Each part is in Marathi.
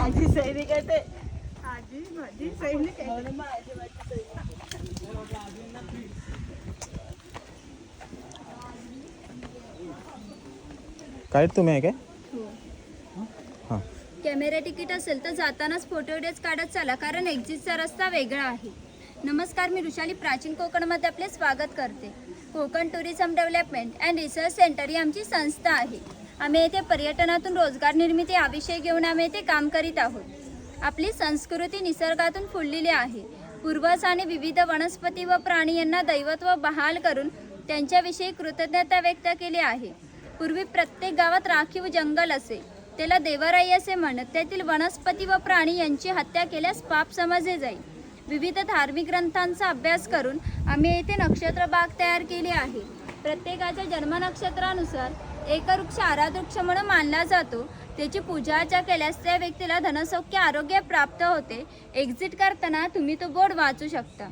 आजी सैनिक आहे ते. आजी माझी सैनिक आहे. काय तुम्ही आहे काय? हां. कॅमेरा तिकीट असेल तर जातानाच फोटो व्हिडिओज काढत चला, कारण एक्झिटचा रस्ता वेगळा आहे. नमस्कार, मी ऋषाली प्राचीन कोकणमध्ये आपले स्वागत करते. Konkan tourism development and research centre ही आमची संस्था आहे. आम्ही येथे पर्यटनातून रोजगार निर्मिती हा विषय घेऊन आम्ही येथे काम करीत आहोत. आपली संस्कृती निसर्गातून फुललेली आहे. पूर्वजांनी विविध वनस्पती व प्राणी यांना दैवत्व बहाल करून त्यांच्याविषयी कृतज्ञता व्यक्त केली आहे. पूर्वी प्रत्येक गावात राखीव जंगल असे, त्याला देवराई असे म्हणत. त्यातील वनस्पती व प्राणी यांची हत्या केल्यास पाप समजले जाईल. विविध धार्मिक ग्रंथांचा अभ्यास करून आम्ही येथे नक्षत्र बाग तयार केली आहे. प्रत्येकाच्या जन्म नक्षत्रानुसार एक वृक्ष आराध वृक्ष म्हणून मानला जातो. त्याची पूजा अर्चा केल्यास त्या व्यक्तीला धनसौख्य आरोग्य प्राप्त होते. एक्झिट करताना तुम्ही तो बोर्ड वाचू शकता.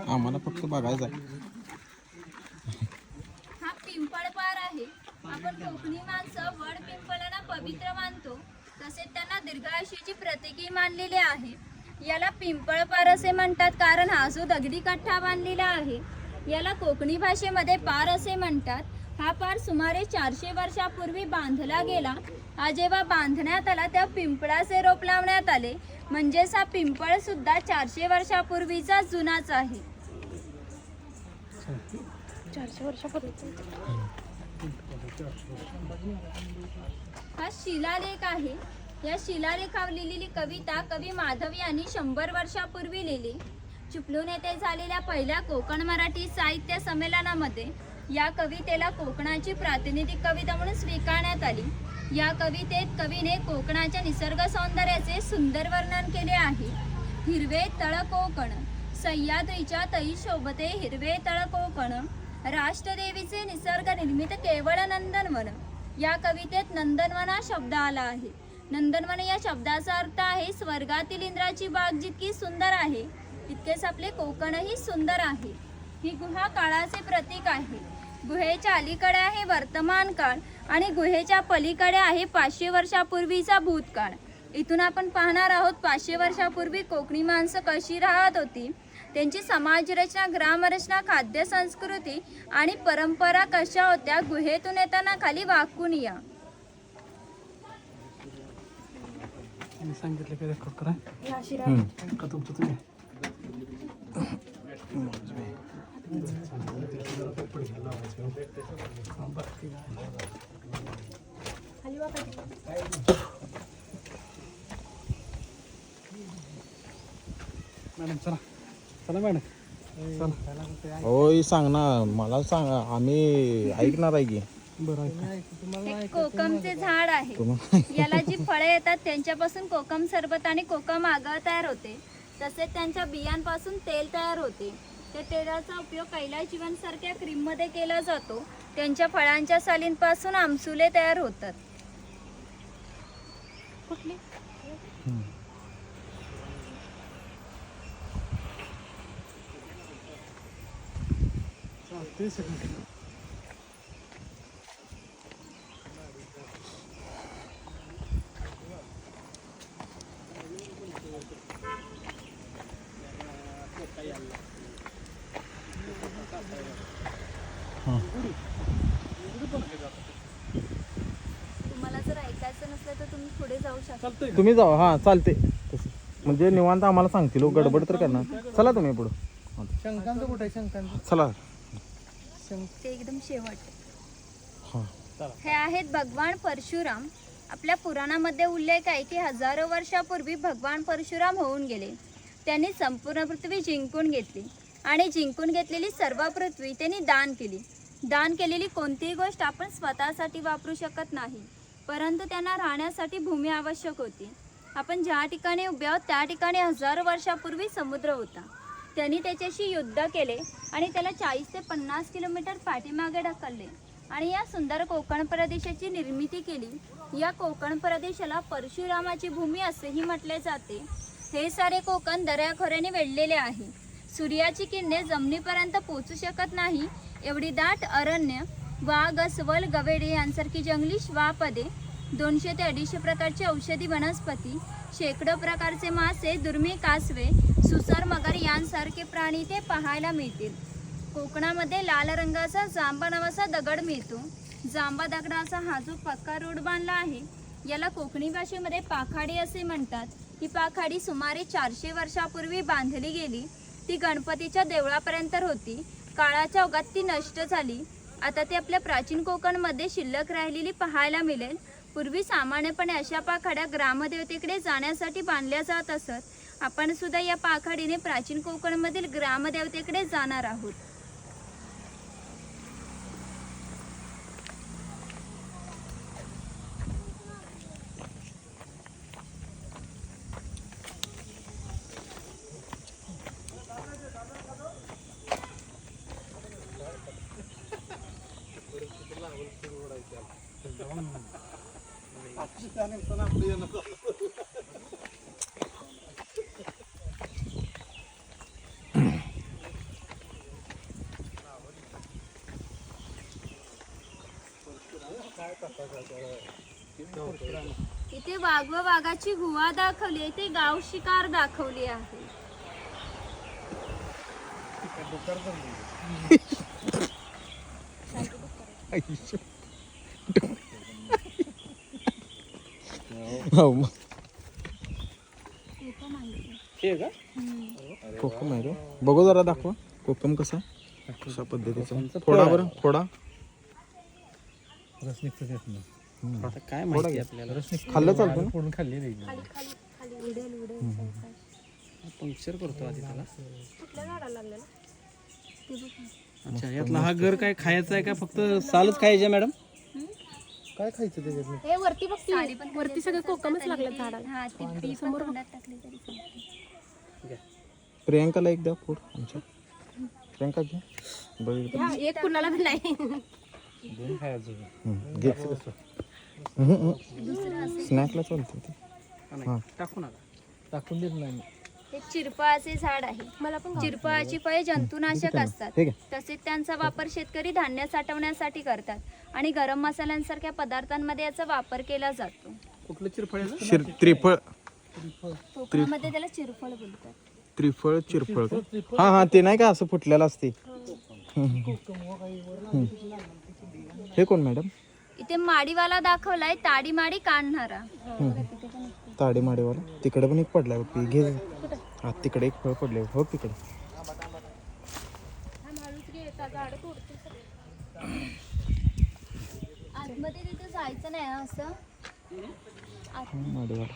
आम्हाला फक्त बघायचं आहे. हा पिंपळपार आहे. आपण कोकणी माणसं वड पिंपळांना पवित्र मानतो, तसेच त्यांना दीर्घायुष्याची प्रतीकही मानलेली आहे. याला पिंपळपार असे म्हणतात कारण हा जो दगडी कट्टा बांधलेला आहे याला कोकणी भाषेमध्ये पार असे म्हणतात. हा पार सुमारे 400 वर्षापूर्वी बांधला गेला. हा जेव्हा बांधण्यात आला तेव्हा पिंपळाचे रोप लावण्यात आले, म्हणजेच हा पिंपळ सुद्धा 400 वर्षापूर्वीचा जुनाच आहे. 400 वर्षापूर्वी हा शिलालेख आहे. या शिलालेखावर लिहिलेली कविता कवी माधव यांनी 100 वर्षापूर्वी लिहिली. चिपळूण येथे झालेल्या पहिल्या कोकण मराठी साहित्य संमेलनामध्ये या कवितेला कोकणाची प्रातिनिधिक कविता म्हणून स्वीकारण्यात आली. या कवितेत कवीने कोकणाच्या निसर्ग सौंदर्याचे सुंदर वर्णन केले आहे. हिरवे तळ कोकण, सह्याद्रीच्या तळी शोभते हिरवे तळ कोकण, राष्ट्रदेवीचे निसर्ग निर्मित केवळ नंदनवन. या कवितेत नंदनवन हा शब्द आला आहे. नंदनवन या शब्दाचा अर्थ आहे स्वर्गातील इंद्राची बाग जितकी सुंदर आहे तितकेच आपले कोकणही सुंदर आहे. ही गुहा काळाचे प्रतीक आहे. गुहेच्या अलीकडे आहे वर्तमान काळ आणि गुहेच्या पलीकडे आहे 500 वर्षापूर्वीचा भूतकाळ. इथून आपण पाहणार आहोत 500 वर्षापूर्वी कोकणी माणसं कशी राहत होती, त्यांची समाजरचना, ग्रामरचना, खाद्य संस्कृती आणि परंपरा कशा होत्या. गुहेतून येताना खाली वाकून या. सांगितलं की रेकॉर्ड करा का तुमचं तुम्ही मॅडम चला चला मॅडम चला. होय सांग ना, मला सांग, आम्ही ऐकणार आहे की. हे कोकमचे झाड आहे. याला जी फळे येतात त्यांच्यापासून कोकम सरबत आणि कोकम आगळ तयार होते. तसेच त्यांच्या बियांपासून तेल तयार होते. त्या तेलाचा उपयोग कैलास जीवनसारख्या क्रीममध्ये केला जातो. त्यांच्या फळांच्या सालींपासून आमसुले तयार होतात. कुठली तुम्हाला जर ऐकायचं नसलं तर तुम्ही पुढे जाऊ शकता. तुम्ही जावा. हां चालते. म्हणजे निवांत आम्हाला सांगतील. गडबड तर करणार. चला तुम्ही पुढं. शंकांत कुठे आहे शंकांत? चला. ते एकदम शेवट. हां. हे आहेत भगवान परशुराम. आपल्या पुराणामध्ये उल्लेख आहे की हजारो वर्षापूर्वी भगवान परशुराम होऊन गेले. त्यांनी संपूर्ण पृथ्वी जिंकून घेतली आणि जिंकून घेतलेली सर्व पृथ्वी त्यांनी दान केली. दान केलेली कोणतीही गोष्ट आपण स्वतःसाठी वापरू शकत नाही, परंतु त्यांना राहण्यासाठी भूमी आवश्यक होती. आपण ज्या ठिकाणी उभे आहोत त्या ठिकाणी हजारो वर्षापूर्वी समुद्र होता. त्यांनी त्याच्याशी युद्ध केले आणि त्याला 40 ते 50 किलोमीटर पाठीमागे ढकलले आणि या सुंदर कोकण प्रदेशाची निर्मिती केली. या कोकण प्रदेशाला परशुरामाची भूमी असेही म्हटले जाते. हे सारे कोकण दऱ्याखोऱ्याने वेढलेले आहे. सूर्याची किरणे जमिनीपर्यंत पोहोचू शकत नाही एवढी दाट अरण्य, वाघ, अस्वल, गवेडे यांसारखी जंगली श्वापदे, 200 ते 250 प्रकारचे औषधी वनस्पती, शेकडो प्रकारचे मासे, दुर्मिळ कासवे, सुसर, मगर यांसारखे प्राणी ते पाहायला मिळतील. कोकणामध्ये लाल रंगाचा जांबा नावाचा दगड मिळतो. जांबा दगडाचा हा जो पक्का रोड बांधला आहे याला कोकणी भाषेमध्ये पाखाडी असे म्हणतात. ही पाखाडी सुमारे 400 वर्षापूर्वी बांधली गेली. ती गणपतीच्या देवळापर्यंत होती. काळाच्या ओघात ती नष्ट झाली. आता ती आपल्या प्राचीन कोकणमध्ये शिल्लक राहिलेली पाहायला मिळेल. पूर्वी सामान्यपणे अशा पाखाड्या ग्रामदेवतेकडे जाण्यासाठी बांधल्या जात असत. आपण सुद्धा या पाखाडीने प्राचीन कोकणमधील ग्रामदेवतेकडे जाणार आहोत. इथे वाघ व वाघाची गुहा दाखवली. इथे गाव शिकार दाखवली आहे. कोकम आहे का? बघू जरा दाखवा कोकम कसा कशा पद्धतीचा. थोडा बरं थोडा रस निघतो त्यातनं. आता काय माहिती आपल्याला रस निघतो. खाल्लं चालतं ना? फोडून खाल्ली नाही पंक्चर करतो आधी त्याला. अच्छा यातला हा गर काय खायचा आहे का फक्त सालच खायचे मॅडम? काय खायचं त्याच्यात? हे वरती बघ, वरती सगळे कोकमच लागले झाडाला. हा ती बी पण तोंडात टाकली तरी चालते. प्रियांकाला एक द्या फूड आमच्या. प्रियांका घे बघ. हा, एक कुणाला पण नाही. दोन खायचं. घे स्नॅकला चालतं ते. हां टाकून आला टाकून देत नाही. हे चिरफळाचे झाड आहे. मला पण चिरफळाची फळे जंतुनाशक असतात. ठीक आहे. तसेच त्यांचा वापर शेतकरी धान्य साठवण्यासाठी करतात आणि गरम मसाल्यांसारख्या पदार्थांमध्ये याचा वापर केला जातो. कुठलं चिरफळाचं? त्रिफळ कोकणामध्ये त्याला चिरफळ बोलतात. त्रिफळ चिरफळ का? हा हा ते नाही का असं फुटलेलं असते. हे कोण मॅडम? इथे माडीवाला दाखवलाय, ताडी माडी काढणारा. ताडे माडेवाला. तिकडे पण एक पडलाय बघ. घे हा तिकडे एक फळ पडले हो तिकडे. आतमध्ये तिथे जायचं नाही असं. माडेवाला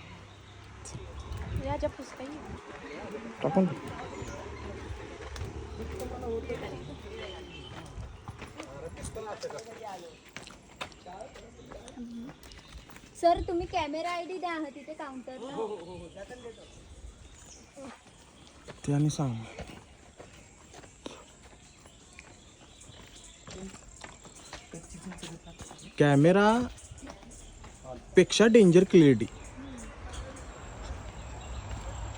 याच्या पुस्तकी टाकून सर तुम्ही कॅमेरा आयडी द्या तिथे काउंटरला. ते आणि सांग. कॅमेरा पेक्षा डेंजर क्लिअरिटी.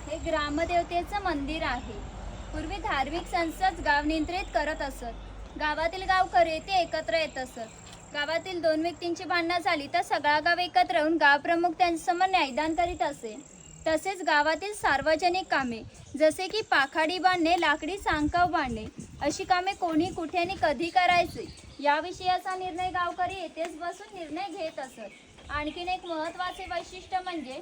हे ग्रामदेवतेचं मंदिर आहे. पूर्वी धार्मिक संस्थाच गाव नियंत्रित करत असत. गावातील गावकरी ते एकत्र येत असत. गावातील 2 व्यक्तींची भांडणं झाली तर सगळा गाव एकत्र येऊन गावप्रमुख त्यांच्यासमोर न्यायदान करीत असे. तसेच गावातील सार्वजनिक कामे जसे की पाखाडी बांधणे, लाकडी सांकाव बांधणे अशी कामे कोणी कुठे आणि कधी करायचे या विषयाचा निर्णय गावकरी येथेच बसून निर्णय घेत असत. आणखीन एक महत्त्वाचे वैशिष्ट्य म्हणजे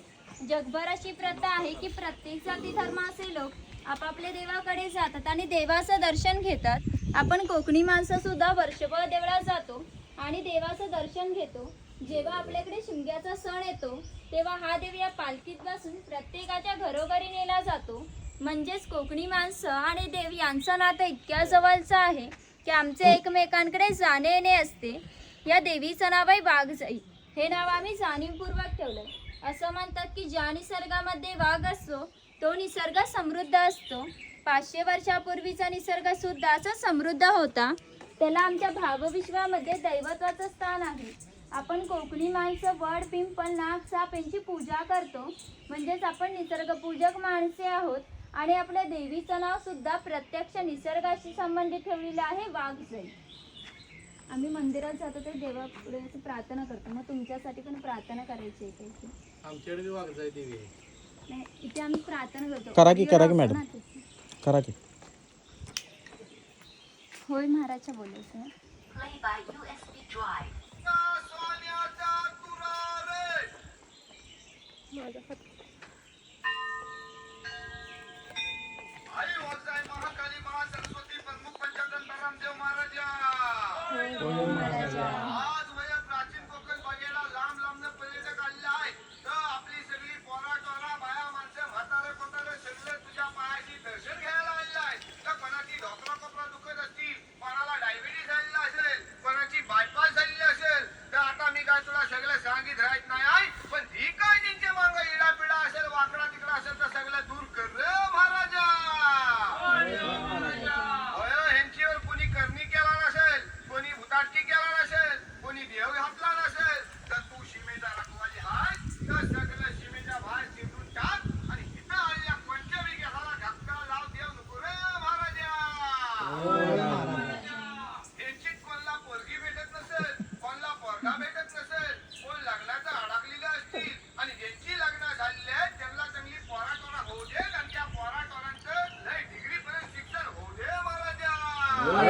जगभर अशी प्रथा आहे की प्रत्येक जाती धर्माचे लोक आपापल्या देवाकडे जातात आणि देवाचं दर्शन घेतात. आपण कोकणी माणसं सुद्धा वर्षभर देवळात जातो आणि देवाचं दर्शन घेतो. जेव्हा आपल्याकडे शिमग्याचा सण येतो तेव्हा हा देव या पालखीत बसून प्रत्येकाच्या घरोघरी नेला जातो. म्हणजेच कोकणी माणसं आणि देव यांचं नातं इतक्या जवळचं आहे की आमचे एकमेकांकडे जाणे येणे असते. या देवीचं नाव आहे वाघजाई. हे नाव आम्ही जाणीवपूर्वक ठेवलं. असं म्हणतात की ज्या निसर्गामध्ये वाघ असतो तो निसर्ग समृद्ध असतो. 500 वर्षापूर्वीचा निसर्ग सुद्धा असा समृद्ध होता. त्याला आमच्या भावविश्वामध्ये दैवत्वाचं स्थान आहे. आपण कोकणी माणसं वड, पिंपळ, नाग, साप यांची पूजा करतो. म्हणजेच आपण निसर्गपूजक माणसे आहोत आणि आपल्या देवीचं नाव सुद्धा प्रत्यक्ष निसर्गाशी संबंधित ठेवलेलं आहे वाघजाई. आम्ही मंदिरात जातो तर देवापुढे असं प्रार्थना करतो. मग तुमच्यासाठी पण प्रार्थना करायची आहे का इथे? आमच्याकडे वाघजाई देवी आहे. नाही, इथे आम्ही प्रार्थना करतो. करा की व्हिडिओ लावतो मॅडम. ना तिथे. करा की. होय महाराजच्या बोलायचं. आज वया प्राचीन कोकण बघायला लांब लांब पर्यटक आलेले आहे. तर आपली सगळी पोरा टोरा बाया माणसं म्हातारे कोतारे सगळे तुझ्या पायाची दर्शन घ्यायला आलेले आहे. तर कोणाची ढोकळा कोपरा दुखत असतील, कोणाला डायबिटीस झालेला असेल, कोणाची बायपास झालेली असेल, तर आता मी काय तुला सगळं सांगित राहत नाही आहे. पण जी काय त्यांच्या मागं इडापिडा असेल, वाकडा तिकडा असेल तर सगळं दूर कर रे महाराजा. ह्यांच्यावर कोणी करणी केला नसेल, कोणी भुताटकी केला नसेल, कोणी देव घातला नसेल, तर तू सीमेचा रखवाली हाय. तर सगळं सीमेच्या बाहेर चिरून टाक आणि इथं आलेल्या पंचविघ्याला धक्का लाव देव नको रे महाराजा. त्यांची कोणला पोरगी भेटत नसेल, कोणला पोरगा भेटत नसेल, कोण लग्नाचं अडकलेलं असतील आणि ज्यांची लग्न झालेली आहेत त्यांना चांगली पोराटोरा होऊ दे आणि त्या पोराटोरांचं लय डिग्री पर्यंत शिक्षण होऊ दे महाराजा. अया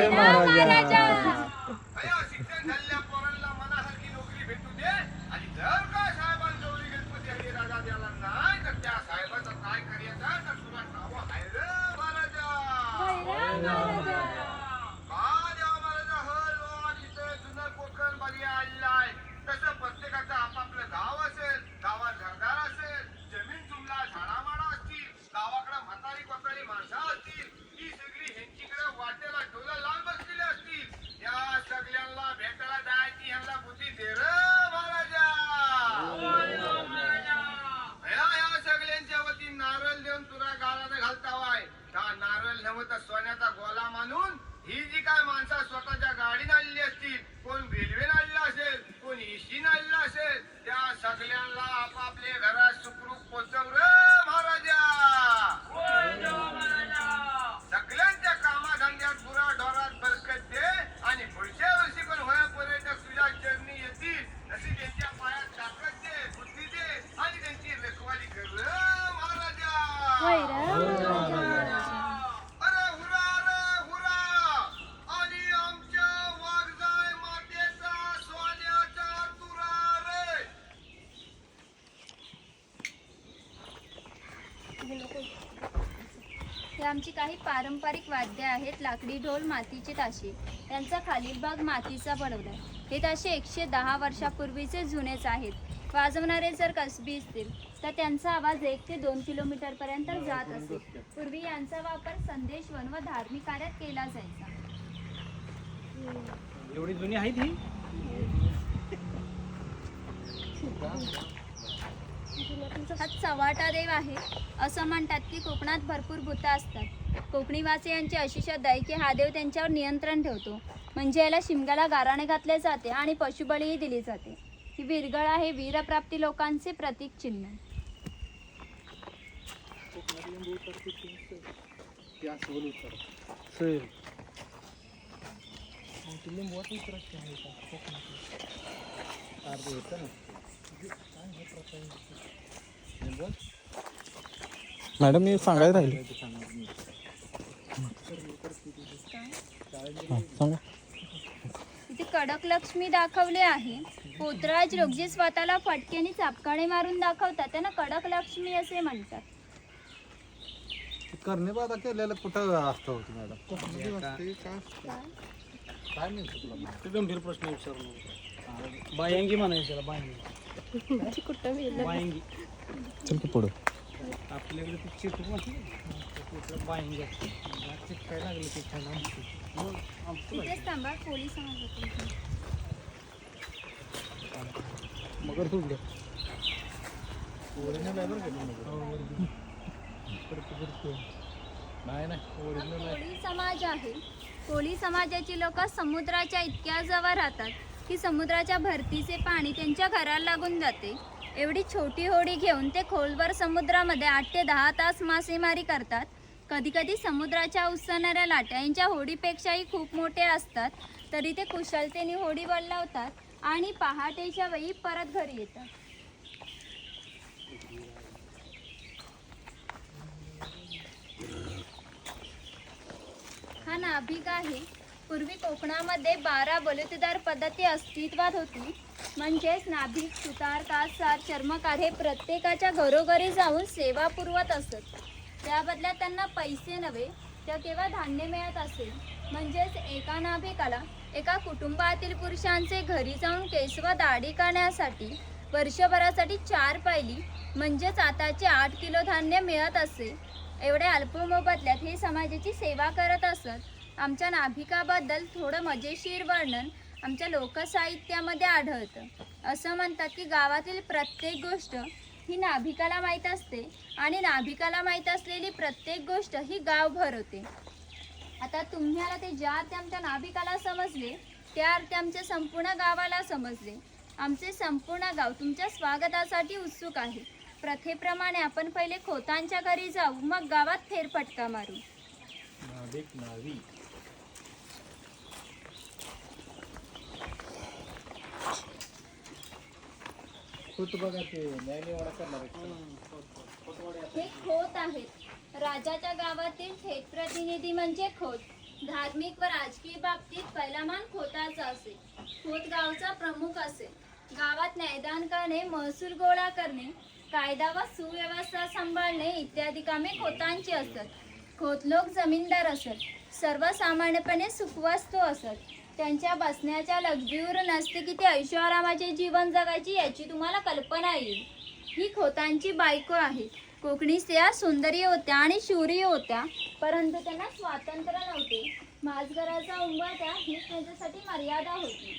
शिक्षण झालेल्या पोरांना मनासारखी नोकरी भेटू दे आणि जर का साहेबांजवळ गणपती हरी राजा द्याला नाही तर त्या साहेबाचं काय करायचं तर तुला नाव आहे रे महाराजा. का देवा महाराजा हो लोक इथं जुनं कोकण बघी आलेलं आहे. तसं प्रत्येकाचं आपापलं गाव असेल, गावात घरदार असेल, जमीन जुमला झाडामाडा असतील, गावाकडे म्हातारी कोतारी माणसं असतील, ही सगळी ह्यांचीकडे वाटेला डोलं लावून बसलेली असतील. या सगळ्यांना भेटायला जायची ह्यांना बुद्धी दे रे महाराजा. या सगळ्यांच्या वती नारळ देऊन तुला गाळाने घालतावाय. हा नारळ नव्हत सोन्याचा गोला मानून ही जी काय माणसं स्वतःच्या गाडीने आलेली असतील, कोण रेल्वेने आलेला असेल, कोण इशीने आलेला असेल, त्या सगळ्यांना आपापले घरात सुखरूप पोचव रे महाराजा. सगळ्यांच्या कामाधंद्यात गुरा ढोरात बरकत दे आणि पुढच्या वर्षी पण होया पर्यटक तुझ्या चरणी येतील. अशी त्यांच्या पायात ताकद दे, बुद्धी दे आणि त्यांची रखवाली कर रे महाराजा. अरे हुरा रे हुरा आणि आमच्या वाघजाई मातेचा सोन्याचा तुरा रे. हे आमची काही पारंपरिक वाद्य आहेत. लाकडी ढोल, मातीचे ताशे. यांचा खालील भाग मातीचा बनवलाय. हे ताशे 110 वर्षापूर्वीचे जुनेच आहेत. वाजवणारे जर कसबी असतील तर त्यांचा आवाज 1 ते 2 किलोमीटर पर्यंत जात असे. पूर्वी यांचा वापर संदेशवन व धार्मिक कार्यात केला जायचा. एवढी जुनी आहे ती. हा चव्हाटा देव आहे. असं म्हणतात की कोकणात भरपूर भूतं असतात. कोकणी वासियांची अशी श्रद्धा आहे की हा देव त्यांच्यावर नियंत्रण ठेवतो. म्हणजे याला शिमग्याला गाराणे घातले जाते आणि पशुबळीही दिली जाते. ही विरगळ आहे वीरप्राप्ती लोकांचे प्रतीक चिन्ह. मॅडम मी सांगायला राहिले. सांगा. इथे कडक लक्ष्मी दाखवले आहे. पोतराज लोक जे स्वतःला फटक्याने चापकाने मारून दाखवतात त्यांना कडक लक्ष्मी असे म्हणतात. करणे बाधा केलेलं कुठं असतं होतं मॅडम? काय म्हणतो तुला? ते गंभीर प्रश्न विचारलो. बायंगी म्हणायचं त्याला, बायंगी. बायंगी चल की पुढं. आपल्याकडे ते चिटू म्हटलं बायंगी असते. चिटकाय लागले ते खायला. तिथेच थांबा, पोलीस मगर सोडलं. कोळी समाज आहे. कोळी समाजाची लोक समुद्राच्या इतक्या जवळ राहतात की समुद्राच्या भरतीचे पाणी त्यांच्या घराला लागून जाते. एवढी छोटी होडी घेऊन ते खोलवर समुद्रामध्ये 8 ते 10 तास मासेमारी करतात. कधी कधी समुद्राच्या उसळणाऱ्या लाटा यांच्या होडीपेक्षाही खूप मोठे असतात, तरी ते कुशलतेने होडी वळवतात आणि पहाटेच्या वेळी परत घरी येतात. हा नाभिक आहे. पूर्वी कोकणामध्ये 12 बलुतेदार पद्धती अस्तित्वात होती. म्हणजेच नाभिक, सुतार, कातसार, चर्मकार हे प्रत्येकाच्या घरोघरी जाऊन सेवा पुरवत असत. त्या बदल्यात त्यांना पैसे नव्हे तर केवळ धान्य मिळत असेल. म्हणजेच एका नाभिकाला एका कुटुंबातील पुरुषांचे घरी जाऊन केस व दाढी करण्यासाठी वर्षभरासाठी 4 पैली म्हणजेच आताचे 8 किलो धान्य मिळत असे. एवढ्या अल्प मोबदल्यात हे समाजाची सेवा करत असत. आमच्या नाभिकाबद्दल थोडं मजेशीर वर्णन आमच्या लोकसाहित्यामध्ये आढळतं. असं म्हणतात की गावातील प्रत्येक गोष्ट ही नाभिकाला माहीत असते आणि नाभिकाला माहीत असलेली प्रत्येक गोष्ट ही गाव भरवते. आता तुम्हाला ते ज्या अर्थे आमच्या नाभिकाला समजले त्या अर्थे आमच्या संपूर्ण गावाला समजले. आमचे संपूर्ण गाव तुमच्या स्वागतासाठी उत्सुक आहे. प्रथेप्रमाणे आपण पहिले खोतांच्या घरी जाऊ, मग गावात फेरफटका मारू. हे खोत आहेत. राजाच्या गावातील थेट प्रतिनिधी म्हणजे खोत. धार्मिक व राजकीय बाबतीत पहिला मान खोताचा असेल. खोत गावचा प्रमुख असेल. गावात न्यायदान करणे, महसूल गोळा करणे, कायदा व सुव्यवस्था सांभाळणे इत्यादी कामे खोतांची असतात. खोत लोक जमीनदार असत. सर्वसामान्यपणे सुखवस्तू असत. त्यांच्या बसण्याच्या लग्जीवर नसते की ते ऐशोआरामाचे जीवन जगायची याची तुम्हाला कल्पना येईल. ही खोतांची बायको आहे. कोकणी स्त्रिया सुंदरी होत्या आणि शूरी होत्या, परंतु त्यांना स्वातंत्र्य नव्हते. माझघराचा उंबरठा ही त्यांच्यासाठी मर्यादा होती.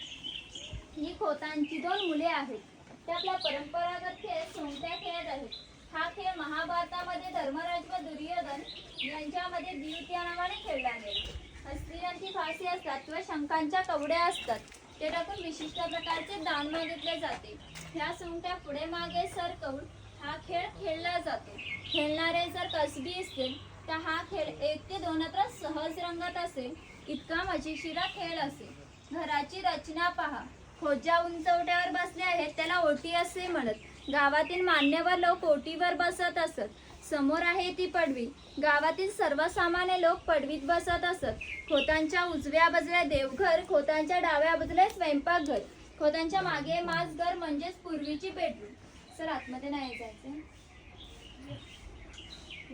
ही खोतांची 2 मुले आहेत. ते आपला परंपरागत खेळ सोंगट्या खेळत आहेत. हा खेळ महाभारतामध्ये धर्मराज व दुर्योधन यांच्यामध्ये द्यूत या नावाने खेळला गेला. हस्तिनांची फाशी असतात व शंखांच्या कवड्या असतात. ते टाकून विशिष्ट प्रकारचे दान मागितले जाते. ह्या सोंगट्या पुढे मागे सरकवून हा खेळ खेळला जातो. खेळणारे जर कसबी असतील तर हा खेळ 1 ते 2 सहज रंगत असेल इतका मजेशीर खेळ असेल. घराची रचना पहा. खोजा उंचवट्यावर बसले आहेत त्याला ओटी असे म्हणत. गावातील मान्यवर लोक ओटीवर बसत असत. समोर आहे ती पडवी. गावातील सर्वसामान्य लोक पडवीत बसत असत. खोतांच्या उजव्या बाजूला देवघर, खोतांच्या डाव्या बाजूला स्वयंपाकघर, खोतांच्या मागे माजघर म्हणजेच पूर्वीची बेडरूम. सर आतमध्ये नाही जायचं.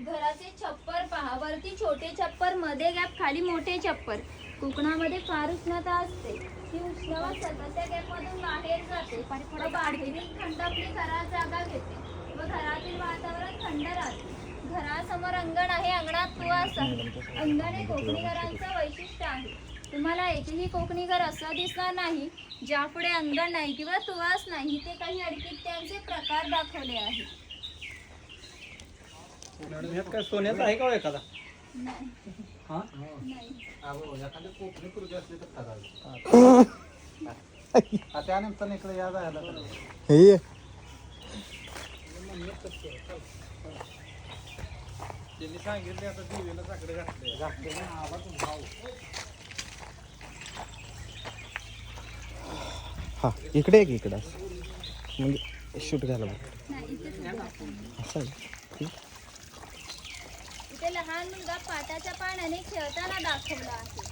घराचे छप्पर पहा. वरती छोटे छप्पर, मध्ये गॅप, खाली मोठे छप्पर. कोकणामध्ये फार उष्णता असते. ती उष्णता सतत त्या गॅपमधून बाहेर जाते व बाहेरील थंड आपली घरात जागा घेते व घरातील वातावरण थंड राहते. घरासमोर अंगण आहे. अंगणात तुवास आहे. अंगण हे कोकणी घरांचं वैशिष्ट्य आहे. तुम्हाला एकही कोकणी घर असं दिसणार नाही ज्यापुढे अंगण नाही किंवा तुवास नाही. ते काही अडकित्यांचे प्रकार दाखवले आहेत. काय सोन्याचा आहे का एखादा? नाही. हा? नाही. त्यानंतर इकडे या जायला हे त्यांनी सांगितले आता दिवेला साकडे घातले ना आवाज भाव. हा इकडे एक इकडं म्हणजे शूट घ्यायला नाही, इथेच उभं राहा. असं आहे. इथे लहान मुलगा पाटाच्या पाण्याने खेळताना दाखवला आहे.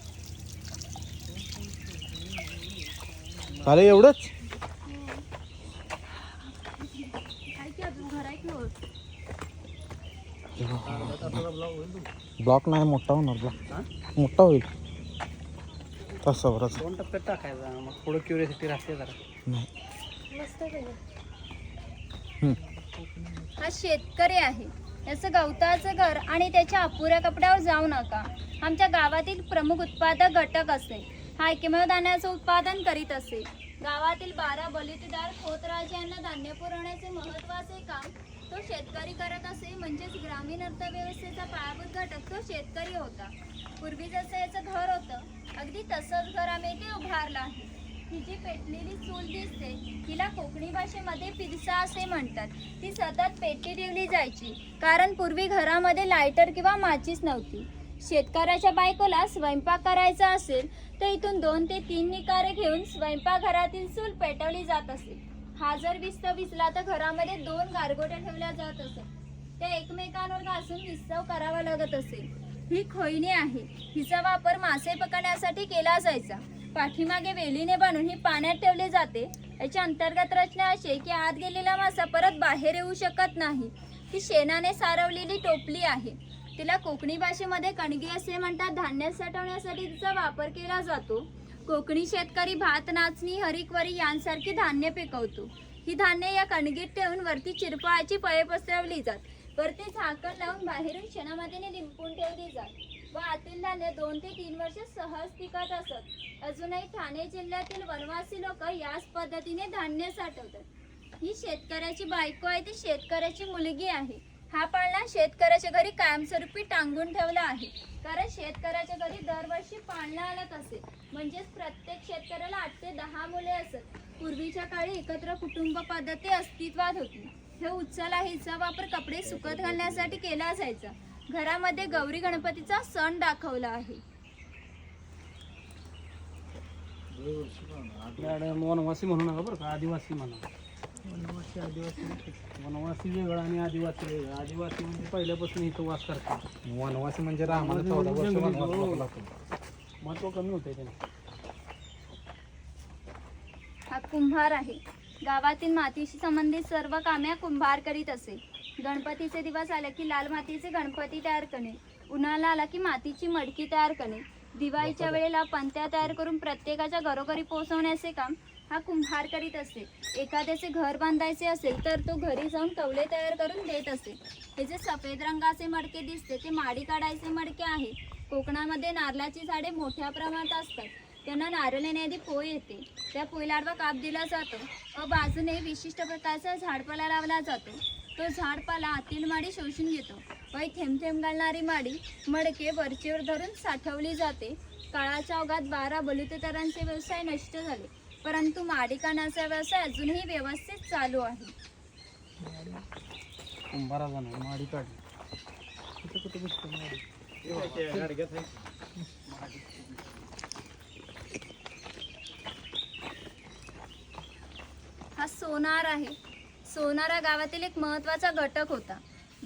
अरे एवढंच काय की अजून घर आहे की हो? ब्लॉक नाही मोठा होणार. ब्लॉक मोठा होईल तसं बरंच 2 टप्प्यात टाकायचा. मग पुढे क्युरियोसिटी राहते जरा. नाही. मस्त हा शेतकरी आहे. याचं गवताचं घर आणि त्याच्या अपुऱ्या कपड्यावर जाऊ नका. आमच्या गावातील प्रमुख उत्पादक घटक असे. हा एकमेव धान्याचं उत्पादन करीत असे. गावातील 12 बलुतेदार खोतराज यांना धान्य पुरवण्याचे महत्त्वाचे काम तो शेतकरी करत असे. म्हणजेच ग्रामीण अर्थव्यवस्थेचा पायाभूत घटक तो शेतकरी होता. पूर्वी जसं याचं घर होतं अगदी तसंच घर आम्ही इथे उभारलं आहे. ही जी पेटलेली चूल दिसते हिला कोकणी भाषेमध्ये पिरसा असे म्हणतात. ती सतत पेटती ठेवली जायची कारण पूर्वी घरामध्ये लायटर किंवा माचीस नव्हती. शेतकऱ्याच्या बायकोला स्वयंपाक करायचा असेल तर इथून 2 ते 3 निकारे घेऊन स्वयंपाकघरातील चूल पेटवली जात असे. हा जर विस्त विसला तर घरामध्ये 2 गारगोट्या ठेवल्या जात असत. त्या एकमेकांवर घासून विस्तव करावा लागत असे. ही खोईनी आहे. हिचा वापर मासे पकडण्यासाठी केला जायचा. पाठीमागे वेलीने बांधून ही पाण्यात ठेवले जाते. याच्या अंतर्गत रचना अशी की आत गेलेला मासा परत बाहेर येऊ शकत नाही. ही शेणाने सारवलेली टोपली आहे. तिला कोकणी भाषेमध्ये कणगी असे म्हणतात. धान्य साठवण्यासाठी तिचा वापर केला जातो. कोकणी शेतकरी भात, नाचणी, हरिकवरी यांसारखी धान्य पिकवतो. ही धान्य या कणगीत ठेवून वरती चिरपाळाची पळे पसरवली जात. वरती झाकण लावून बाहेरून शेणामातीने लिंपून ठेवली जात व आतील धान्य 2 ते 3 वर्ष सहज पिकत असत. अजूनही ठाणे जिल्ह्यातील वनवासी लोक याच पद्धतीने धान्य साठवतात. ही शेतकऱ्याची बायको आहे. ती शेतकऱ्याची मुलगी आहे. हा पाळणा शेतकऱ्याच्या घरी कायमस्वरूपी टांगून ठेवला आहे कारण शेतकऱ्याच्या घरी दरवर्षी पाळणा आलाच असे. म्हणजेच प्रत्येक शेतकऱ्याला 8 ते 10 मुले असत. पूर्वीच्या काळी एकत्र कुटुंब पद्धती अस्तित्वात होती. हे उचल आहे. हिचा वापर कपडे सुकत घालण्यासाठी केला जायचा. घरामध्ये गौरी गणपतीचा सण दाखवला आहे. आपल्याकडे वनवासी म्हणू नका बरं का, आदिवासी म्हणा. वनवासी वेगळा आणि आदिवासी वेगळा. आदिवासी म्हणजे पहिल्यापासून इथं वास करतात. वनवासी म्हणजे रामाला 14 वर्ष वनवास लागला. महत्व कमी होते त्याने. हा कुंभार आहे. गावातील मातीशी संबंधित सर्व कामे कुंभार करीत असे. गणपतीचे दिवस आले की लाल मातीचे गणपती तयार करणे, उन्हाळा आला की मातीची मडकी तयार करणे, दिवाळीच्या वेळेला पंत्या तयार करून प्रत्येकाच्या घरोघरी पोहोचवण्याचे काम हा कुंभार करीत असे. एखाद्याचे घर बांधायचे असेल तर तो घरी जाऊन कौले तयार करून देत असे. हे जे सफेद रंगाचे मडके दिसते ते माडी काढायचे मडके आहे. कोकणामध्ये नारळाची झाडे मोठ्या प्रमाणात असतात. त्यांना नारळ येण्याआधी पोय येते. त्या पोईला आडवा काप दिला जातो व बाजूने विशिष्ट प्रकारचा झाडपाला लावला जातो. तो झाडपाला आतील माडी शोषून घेतो व थेंब थेंब घालणारी माडी मडके वरचीवर धरून साठवली जाते. काळाच्या ओघात 12 बलुतेदारांचे व्यवसाय नष्ट झाले परंतु माडी काढण्याचा व्यवसाय अजूनही व्यवस्थित चालू आहे. कुंभाराचा नाही, माडी काढली. कुठे कुठे बसतो माडी? हा सोनार आहे. सोनार हा गावातील एक महत्त्वाचा घटक होता.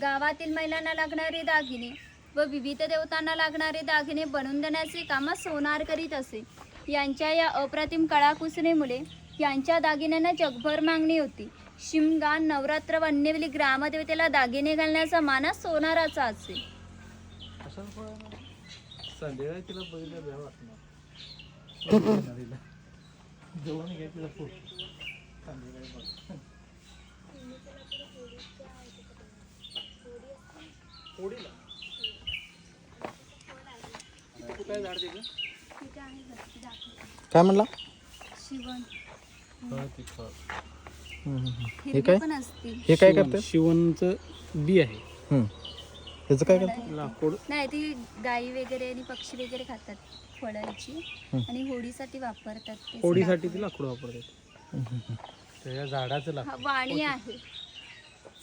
गावातील महिलांना लागणारे दागिने व विविध देवतांना लागणारे दागिने बनवून देण्याचे काम सोनार करीत असे. यांच्या या अप्रतिम कलाकुसरीमुळे यांच्या दागिन्यांना जगभर मागणी होती. शिमगा, नवरात्र व अन्य ग्रामदेवतेला दागिने घालण्याचा मान सोनाराचा असे. काय म्हणला? शिवण हे काय? पण असतील. हे काय करते? शिवणचं बी आहे. ह्याचं काय करते? लाकूड. नाही, ती गाई वगैरे आणि पक्षी वगैरे खातात फळाची आणि होडीसाठी वापरतात. ते होडीसाठी ती लाकूड वापरतात. त्या झाडाचं हा वाणी आहे.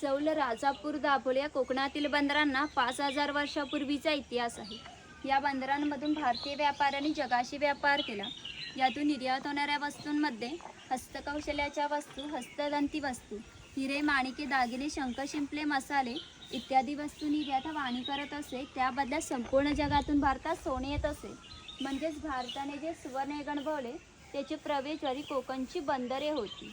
चौल, राजापूर, दाभोळे या कोकणातील बंदरांना 5000 वर्षापूर्वीचा इतिहास आहे. या बंदरांमधून भारतीय व्यापाऱ्यांनी जगाशी व्यापार केला. यातून निर्यात होणाऱ्या वस्तूंमध्ये हस्तकौशल्याच्या वस्तू, हस्तदंती वस्तू, हिरे, माणिके, दागिने, शंख, शिंपले, मसाले इत्यादी वस्तू निर्यात वाणी करत असे. त्या बदल्यात संपूर्ण जगातून भारतात सोने येत असे. म्हणजेच भारताने जे सुवर्ण गणवले त्याचे प्रवेशद्वारी कोकणची बंदरे होती.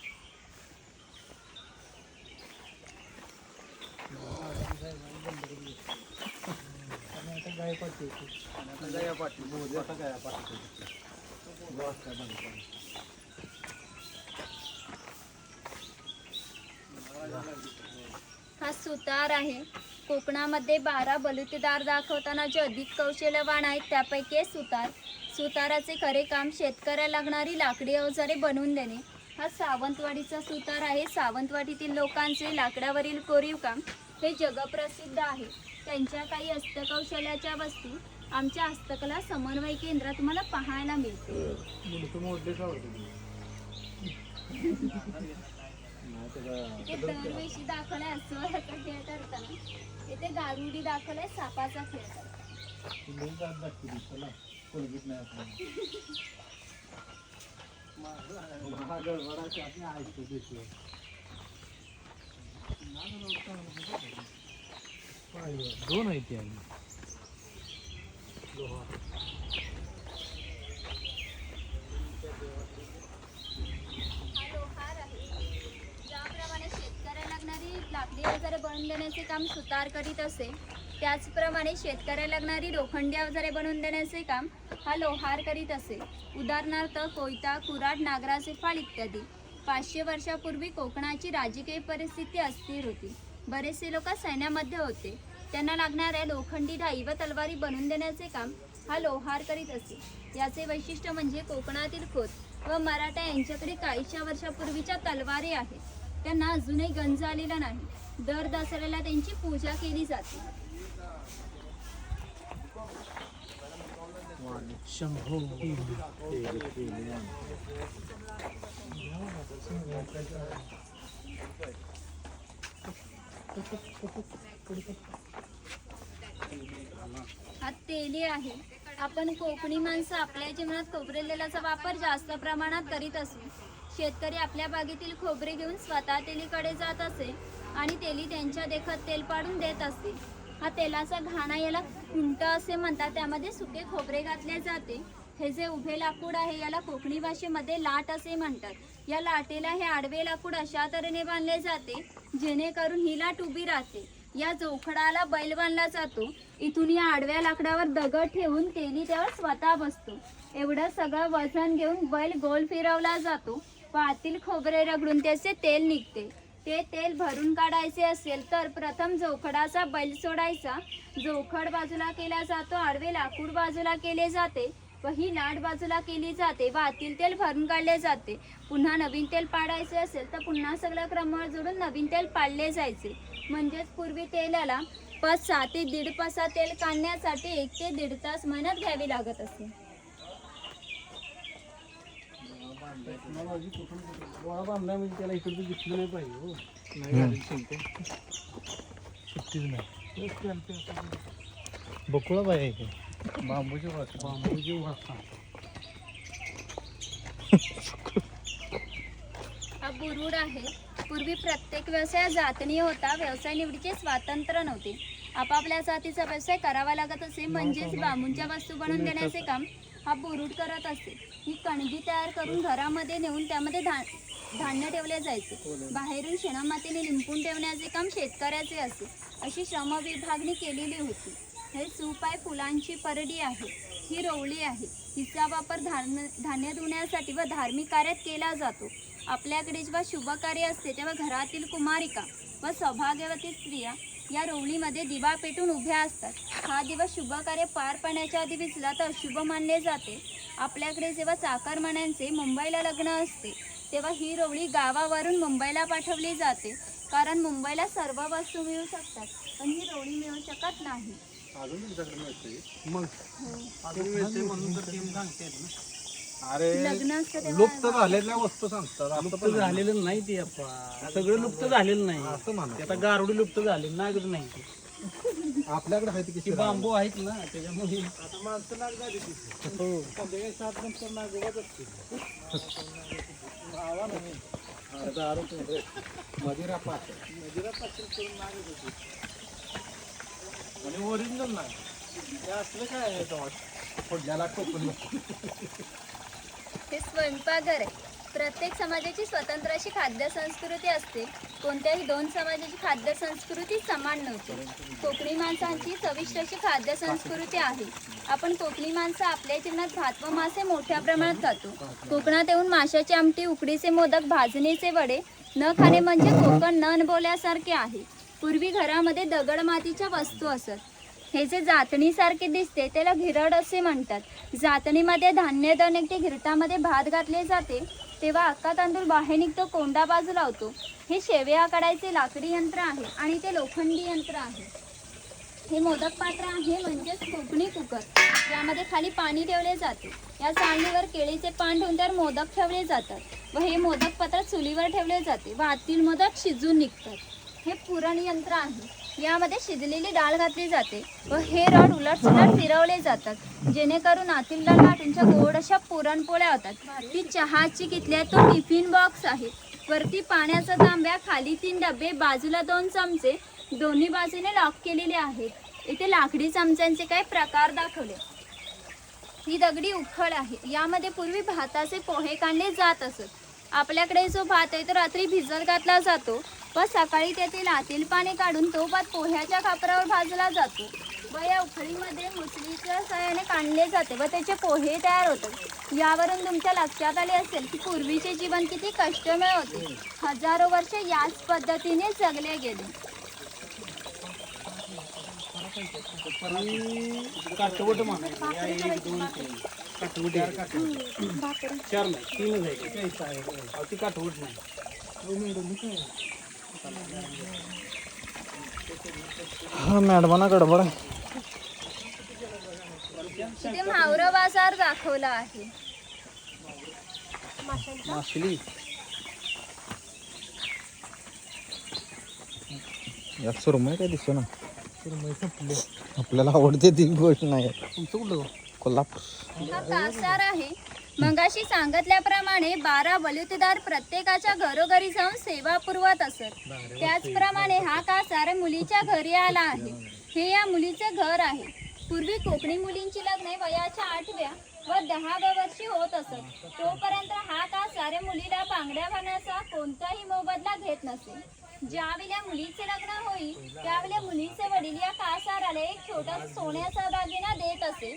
हा सुतार आहे. कोकणामध्ये 12 बलुतेदार दाखवताना जे अधिक कौशल्यवान आहेत त्यापैकी हे सुतार. सुताराचे खरे काम शेतकऱ्याला लागणारी लाकडी अवजारे बनवून देणे. हा सावंतवाडीचा सुतार आहे. सावंतवाडीतील लोकांचे लाकडावरील कोरीव काम हे जगप्रसिद्ध आहे. त्यांच्या काही हस्तकौशल्याच्या वस्तू आमच्या हस्तकला समन्वय केंद्रात तुम्हाला पाहायला मिळते. ते दरवेळी दाखवलाय अस्वलाचा खेळ करताना, इथे गारुडी दाखवलाय सापाचा खेळ करताना. दोन आहे ती ज्याप्रमाणे शेतकऱ्याला लागणारी लाकडी अवजारे बनवून देण्याचे काम सुतार करीत असे, त्याचप्रमाणे शेतकऱ्याला लागणारी लोखंडी अवजारे बनवून देण्याचे काम हा लोहार करीत असे. उदाहरणार्थ कोयता, कुऱ्हाड, नागराचे फाळ इत्यादी. 500 वर्षापूर्वी कोकणाची राजकीय परिस्थिती अस्थिर होती. बरेचसे लोक सैन्यामध्ये होते. त्यांना लागणाऱ्या लोखंडी धाई व तलवारी बनवून देण्याचे काम हा लोहार करीत असे. याचे वैशिष्ट्य म्हणजे कोकणातील खोत व मराठा यांच्याकडे काहीशा वर्षापूर्वीच्या तलवारी आहेत. त्यांना अजूनही गंज आलेला नाही. दर दसऱ्याला त्यांची पूजा केली जाते. शंभो हा तेली आहे. आपण कोकणी माणसं आपल्या जीवनात खोबरे तेलाचा वापर जास्त प्रमाणात करीत असू. शेतकरी आपल्या बागेतील खोबरे घेऊन स्वतः तेलीकडे जात असे आणि तेली त्यांच्या देखत तेल पाडून देत असते. हा तेलाचा घाणा याला खुंट असे म्हणतात. त्यामध्ये सुके खोबरे घातले जाते. हे जे उभे लाकूड आहे याला कोकणी भाषेमध्ये लाट असे म्हणतात. या लाटेला हे आडवे लाकूड अशा तऱ्हेने बांधले जाते जेणेकरून ही लाट उभी राहते. या जोखडाला बैल बांधला जातो. इथून या आडव्या लाकडावर दगड ठेवून तेली त्यावर स्वतः बसतो. एवढं सगळं वजन घेऊन बैल गोल फिरवला जातो व आतील खोबरे रगडून त्याचे तेल निघते. ते तेल भरून काढायचे असेल तर प्रथम जोखडाचा बैल सोडायचा. जोखड बाजूला केला जातो, आडवे लाकूड बाजूला केले जाते व ही लाट बाजूला केली जाते व आतील तेल भरून काढले जाते. पुन्हा नवीन तेल पाडायचे असेल तर पुन्हा सगळं क्रमवार जोडून नवीन तेल पाडले जायचे. म्हणजेच पूर्वी तेलाला 6 ते 1.5 पसा तेल काढण्यासाठी 1 ते 1.5 तास मेहनत घ्यावी लागत असे. गोळा बांधलाय म्हणजे त्याला इकडचं दिसलं नाही पाहिजे. हो सुट्टीच नाही. बकुळा बाई आहे बांबूची वासा हा बुरुड आहे. पूर्वी प्रत्येक व्यवसाय जातनीय होता. व्यवसाय निवडीचे स्वातंत्र्य नव्हते. आपापल्या जातीचा व्यवसाय करावा लागत असे. म्हणजेच बांबूंच्या वस्तू बनवून देण्याचे काम हा बुरुड करत असे. ही कणगी तयार करून घरामध्ये नेऊन त्यामध्ये धान्य ठेवले जायचे. बाहेरून शेणामातीने लिंपून ठेवण्याचे काम शेतकऱ्याचे असे. अशी श्रमविभागणी केलेली होती. हे सूप आहे. फुलांची परडी आहे. ही रोवळी आहे. हिचा वापर धान्य धुण्यासाठी व धार्मिक कार्यात केला जातो. आपल्याकडे जेव्हा शुभ कार्य असते तेव्हा घरातील कुमारिका व सौभाग्यवती स्त्रिया या रोवणीमध्ये दिवा पेटून उभ्या असतात. हा दिवस शुभ कार्य पार पाडण्याच्या आधी विजला तर अशुभ मानले जाते. आपल्याकडे जेव्हा चाकरमान्यांचे मुंबईला लग्न असते तेव्हा ही रोवळी गावावरून मुंबईला पाठवली जाते. कारण मुंबईला सर्व वस्तू मिळू शकतात पण ही रोवळी मिळू शकत नाही. मग म्हणून तर टीम सांगते ना. अरे लग्न असतं तेव्हा लुप्त झालेल्या वस्तू सांगतात. लुप्त झालेलं नाही ते आपण सगळं लुप्त झालेलं नाही. असं म्हणा. ते आता गारुडी लुप्त झाले नागच नाही ते. आपल्याकडे आहे ती बांबू आहेत ना त्याच्यामुळे आता माणसं नाग झाली ती. हो. संध्याकाळी 7 नंतर नागोबाच असते. मदिरा पाच करून नागच होती. आणि ओरिजिनल नाग हे असलं काय आहे तेव्हा फोडल्याला टोपण. हे स्वयंपाकघर आहे. प्रत्येक समाजाची स्वतंत्र अशी खाद्य संस्कृती असते. कोणत्याही 2 समाजाची खाद्य संस्कृती समान नव्हती. कोकणी माणसांची चविष्ट अशी खाद्य संस्कृती आहे. आपण कोकणी माणसं आपल्या जीवनात भात व मासे मोठ्या प्रमाणात खातो. कोकणात येऊन माशाची आमटी, उकडीचे मोदक, भाजणीचे वडे न खाणे म्हणजे कोकण न बोलल्यासारखे आहे. पूर्वी घरामध्ये दगड मातीच्या वस्तू असत. हे जे जातणीसारखे दिसते त्याला घिरड असे म्हणतात. जातणीमध्ये धान्य दळ निघते. घिरटामध्ये भात घातले जाते तेव्हा अख्खा तांदूळ बाहेर निघतो, कोंडा बाजूला होतो. हे शेवया काढायचे लाकडी यंत्र आहे आणि ते लोखंडी यंत्र आहे. हे मोदक पात्र आहे म्हणजेच कोकणी कुकर. यामध्ये खाली पाणी ठेवले जाते. या चाळणीवर केळीचे पान ठेवून त्यावर मोदक ठेवले जातात व हे मोदक पात्र चुलीवर ठेवले जाते व आतील मोदक शिजून निघतात. हे पुरण यंत्र आहे. यामध्ये शिजलेली डाळ घातली जाते व हे रॉड उलट सुलट फिरवले जातात जेणेकरून आतील डाळ लाटूनच्या गोड अशा पुरणपोळ्या होतात. ती चहाची किटली आहे. तो टिफिन बॉक्स आहे. वरती पाण्याचा तांब्या, खाली 3 डबे, बाजूला 2 चमचे, दोन्ही बाजूने लॉक केलेले आहेत. इथे लाकडी चमच्यांचे काही प्रकार दाखवले. ही दगडी उखळ आहे. यामध्ये पूर्वी भाताचे पोहे काढले जात असत. आपल्याकडे जो भात आहे तो रात्री भिजत घातला जातो व सकाळी त्यातील आतील पाणी काढून तो भात पोह्याच्या खापरावर भाजला जातो व या उखळीमध्ये मुसलीच्या साहाय्याने काढले जाते व त्याचे पोहे तयार होतात. यावरून तुमच्या लक्षात आले असेल की पूर्वीचे जीवन किती कष्टमय होते. हजारो वर्ष याच पद्धतीने जगले गेले. काटवट म्हणा 1 2 3 काटवट 4 नाही 3 आहे ती काटवट नाही. हा मॅडमांना गडबड आहे. इथे म्हावरं बाजार दाखवला आहे. मासली यात सुरमई काय दिसतो ना. आपल्याला आवडते ती गोष्ट नाही. तुमचं कुठलं कोल्हापूर. हा कासार आहे. मगाशी सांगितल्याप्रमाणे 12 बलुतेदार प्रत्येकाच्या घरोघरी जाऊन सेवा पुरवत असत. त्याचप्रमाणे हा कासार मुलीच्या घरी आला आहे. हे या मुलीचे घर आहे. पूर्वी कोकणी मुलींची लग्ने वयाच्या 8व्या व 10व्या वर्षी होत असत. तोपर्यंत हा कासार मुलीला बांगड्या घालण्याचा कोणताही मोबदला घेत नसे. ज्यावेळेला मुलीचे लग्न होईल त्यावेळेला मुलीचे वडील या कासाराला एक छोटासा सोन्याचा दागिना देत असे.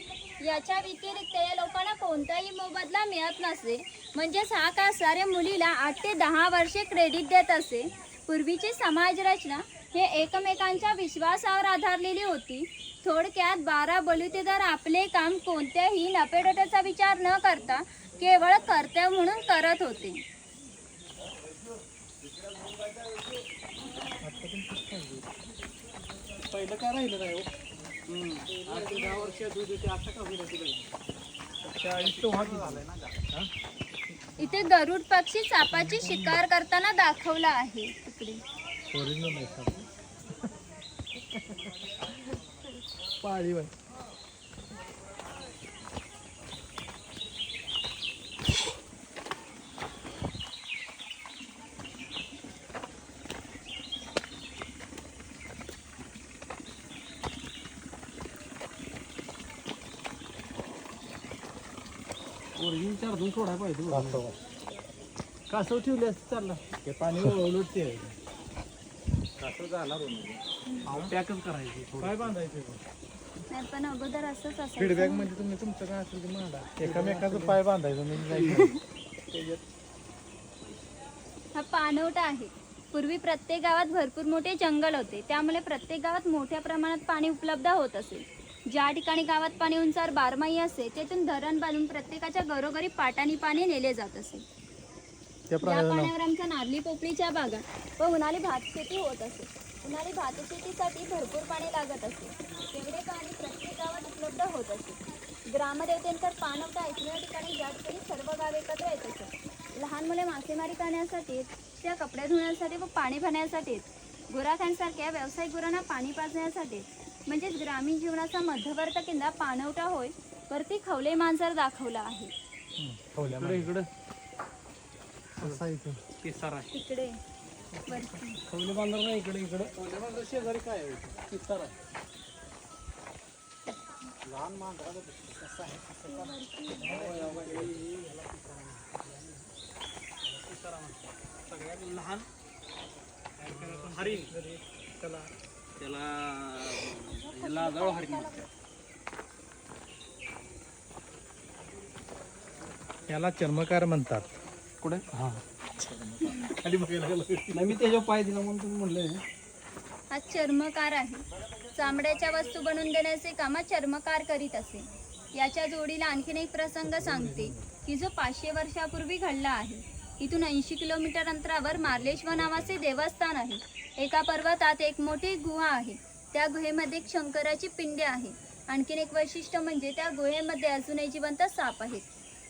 याच्या व्यतिरिक्त या लोकांना कोणताही मोबदला मिळत नसे. म्हणजेच हा कासार या मुलीला 8 ते 10 वर्षे क्रेडिट देत असे. पूर्वीची समाज रचना हे एकमेकांच्या विश्वासावर आधारलेली होती. थोडक्यात 12 बलुतेदार आपले काम कोणत्याही नफेतोट्याचा विचार न करता केवळ कर्तव्य म्हणून करत होते. पहिलं काय राहिलं नाही हो. 8 ते 10 वर्ष दूध देते. आता का होईल 40 तो हाती झालाय ना. इथे गरुड पक्षी सापाची शिकार करताना दाखवला आहे. तिकडे पाळी बाई ओरिजिन 4 2 सोडाय पाहिजे. कासव ठेवले असते चालला. ते पाणी उलटते. कासव झाला पॅकच करायचे. काय बांधायचे नाही पण अगोदर असंच असायचं. फीडबॅक म्हणजे तुम्ही तुमचं काय असेल ते मांडा. एकामेकाचं पाय बांधायचं म्हणजे. हा पाणवठा आहे. पूर्वी प्रत्येक गावात भरपूर मोठे जंगल होते. त्यामुळे प्रत्येक गावात मोठ्या प्रमाणात पाणी उपलब्ध होत असे. ज्या ठिकाणी गावात पाणी उंचावर 12माही असे तेथून धरण बांधून प्रत्येकाच्या घरोघरी पाटाने पाणी नेले जात असे. त्या पाण्यावर आमच्या नारळी पोपळीच्या बागा व उन्हाळी भात शेती होत असे. उन्हाळी भात शेतीसाठी भरपूर पाणी लागत असे. तेवढे पाणी प्रत्येक गावात उपलब्ध होत असे. ग्रामदेवतेंकर पाणवठा ऐकल्या ठिकाणी ज्या ठिकाणी सर्व गाव एकत्र येत असत. लहान मुले मासेमारी करण्यासाठी, त्या कपडे धुण्यासाठी व पाणी भरण्यासाठी, गुराखांसारख्या व्यावसायिक गुरांना पाणी पाजण्यासाठी, म्हणजेच ग्रामीण जीवनाचा मध्यवर्त केंद्र पाणवठा होय. वरती खवले मांजर दाखवला आहे. इकडं केसार आहे. तिकडे वरती खवले बांधर नाही. इकडे खवले बांधर शेजारी काय आहे केसार आहे. लहान मांजर सगळ्यात लहान हरिण. त्याला लाजाळ हरिण म्हणतात. याला चर्मकार म्हणतात. कुठे हा खाली बघायला नाही. मी त्याच्यावर पाय दिला म्हणून तुम्ही म्हणलं. हा चर्मकार आहे. चामड्याच्या वस्तू बनवून देण्याचे काम चर्मकार करीत असे. याच्या जोडीला आणखीन एक प्रसंग सांगते की जो 500 वर्षापूर्वी घडला आहे. इथून 80 किलोमीटर अंतरावर मार्लेश्वर नावाचे देवस्थान आहे. एका पर्वतात एक मोठी गुहा आहे. त्या गुहेमध्ये एक शंकराची पिंड आहे. आणखीन एक वैशिष्ट्य म्हणजे त्या गुहेमध्ये अजूनही जिवंत साप आहेत.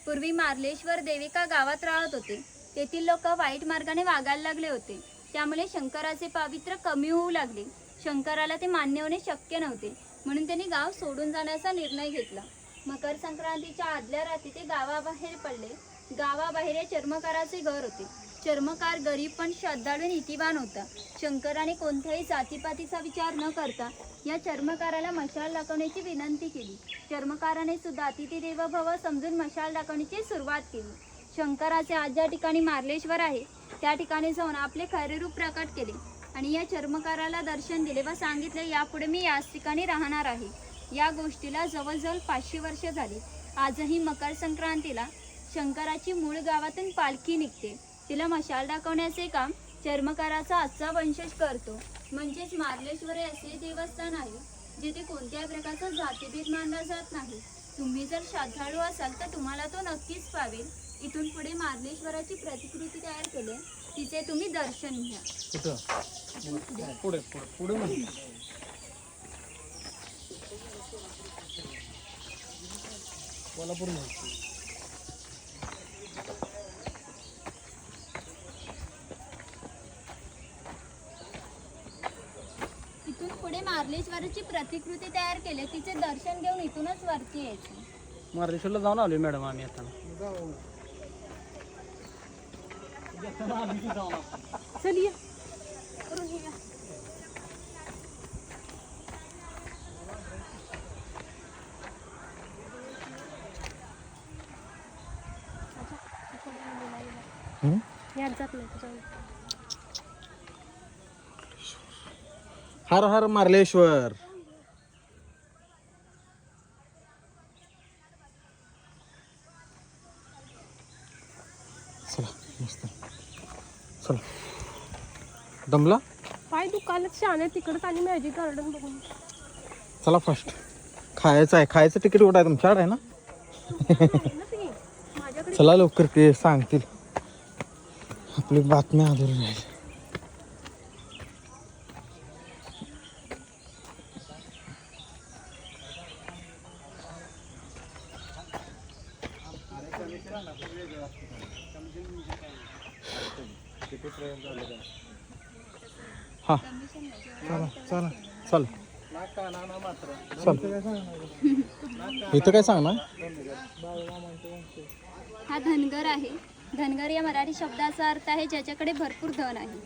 पूर्वी मार्लेश्वर देविका गावात राहत होते. तेथील लोक वाईट मार्गाने वागायला लागले होते. त्यामुळे शंकराचे पावित्र्य कमी होऊ लागले. शंकराला ते मान्य होणे शक्य नव्हते, म्हणून त्यांनी गाव सोडून जाण्याचा निर्णय घेतला. मकर संक्रांतीच्या आदल्या रात्री ते गावाबाहेर पडले. गावाबाहेर या चर्मकाराचे घर होते. चर्मकार गरीब पण श्रद्धाळू नीतिवान होता. शंकराने कोणत्याही जातीपातीचा विचार न करता या चर्मकाराला मशाल दाखवण्याची विनंती केली. चर्मकाराने सुद्धा अतिथी देवो भव समजून मशाल दाखवण्याची सुरुवात केली. शंकराचे आज ज्या ठिकाणी मार्लेश्वर आहे त्या ठिकाणी जाऊन आपले खरे रूप प्रकट केले आणि या चर्मकाराला दर्शन दिले व सांगितले, यापुढे मी याच ठिकाणी राहणार आहे. या गोष्टीला जवळजवळ 500 वर्ष झाली. आजही मकर संक्रांतीला शंकराची मूळ गावातून पालखी निघते. तिला मशाल दाखवण्याचे काम चर्मकाराचा आजचा वंशज करतो. म्हणजेच मार्लेश्वर हे असे देवस्थान आहे जिथे कोणत्याही प्रकारचा जातीभेद मानला जात नाही. तुम्ही जर श्रद्धाळू असाल तर तुम्हाला तो नक्कीच पावेल. इथून पुढे मार्लेश्वराची प्रतिकृती तयार केली, तिचे तुम्ही दर्शन घ्या. कुठं पुढे पुढे पुढे म्हणजे कोल्हापूर मध्ये इथून पुढे मार्लेश्वराची प्रतिकृती तयार केली, तिचे दर्शन घेऊन इथूनच वरती यायचे. मार्लेश्वरला जाऊन आलोय मॅडम आम्ही आता. चल ये. हर हर मार्लेश्वर. चला मस्त. चला दमला. पाय दुकानात शान आहे तिकडच आणि मॅजिक गार्डन बघून. चला फास्ट. खायचं आहे. खायचं तिकीट कुठं आहे तुमच्याकडे आहे ना? माझ्याकडे चला लवकर ते सांगतील. आपली बातम्या अधुरी राहील. हा चला चला चल चल. इथं काय सांगणार? हा धनगर आहे. धनगर या मराठी शब्दाचा अर्थ आहे ज्याच्याकडे भरपूर धन आहे.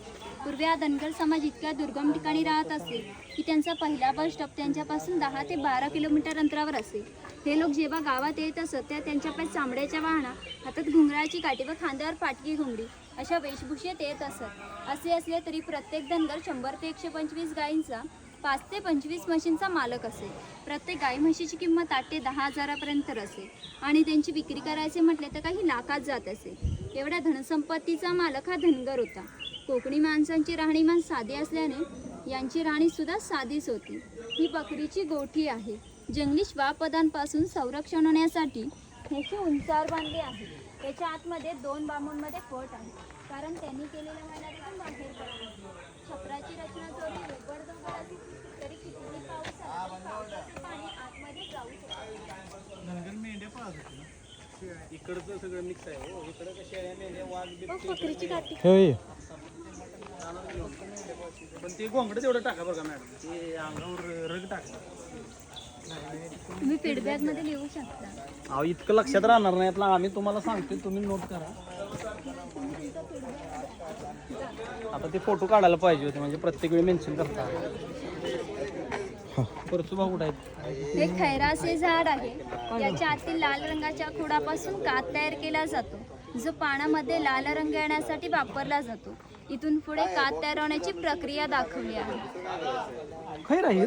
पूर्वी हा धनगर समाज इतक्या दुर्गम ठिकाणी राहत असे की त्यांचा पहिला बस स्टॉप त्यांच्यापासून 10 ते 12 किलोमीटर अंतरावर असे. हे लोक जेव्हा गावात येत असत त्या त्यांच्या पाय चामड्याच्या वाहना, हातात घुंगराची काठी व खांद्यावर पाटकी घुंगडी अशा वेशभूषेत येत असत. असे असले तरी प्रत्येक धनगर 100 ते 125 गायींचा, 5 ते 25 म्हशींचा मालक असे. प्रत्येक गाई म्हशीची किंमत 8 ते 10 हजारापर्यंत असे आणि त्यांची विक्री करायचे म्हटले तर काही लाखात जात असे. एवढ्या धनसंपत्तीचा मालक हा धनगर होता. कोकणी माणसांची राहणीमान साधी असल्याने यांची राहणी सुद्धा साधीच होती. ही बकरीची गोठी आहे. जंगली श्वापदांपासून संरक्षण होण्यासाठी ह्याची उंचावर बांधली आहे. त्याच्या आतमध्ये 2 बांबूंमध्ये फट आहे, कारण त्यांनी केलेल्या मेहनतीतून बाहेर पडले. छपराची रचना जरी उघडदोघड असली तरी कितीही पाऊस आला तरी पावसाचे पाणी आतमध्ये जाऊ शकते. मेंढ्या पाहत होती ना, इकडचं सगळं मिक्स आहे. हो इकडं कशा आहे मेंढ्या, वाघ, बकरीची काठी. हे पण ते गोंगडं तेवढं टाका बघा मॅडम, ते अंगावर रग टाका. तुम्ही फीडबॅक मध्ये लिहू शकता. अहो इतकं लक्षात राहणार नाही आपलं. आम्ही तुम्हाला सांगतो, तुम्ही नोट करा. आता ते फोटो काढायला पाहिजे होते, म्हणजे प्रत्येक वेळी मेन्शन करता. परसू भाऊ कुठं आहेत? हे खैराचे झाड आहे. याच्या आतील लाल रंगाच्या खोडापासून कात तयार केला जातो, जो पानामध्ये लाल रंग येण्यासाठी वापरला जातो. इथून पुढे कात तयार होण्याची प्रक्रिया दाखवली आहे. खैर आहे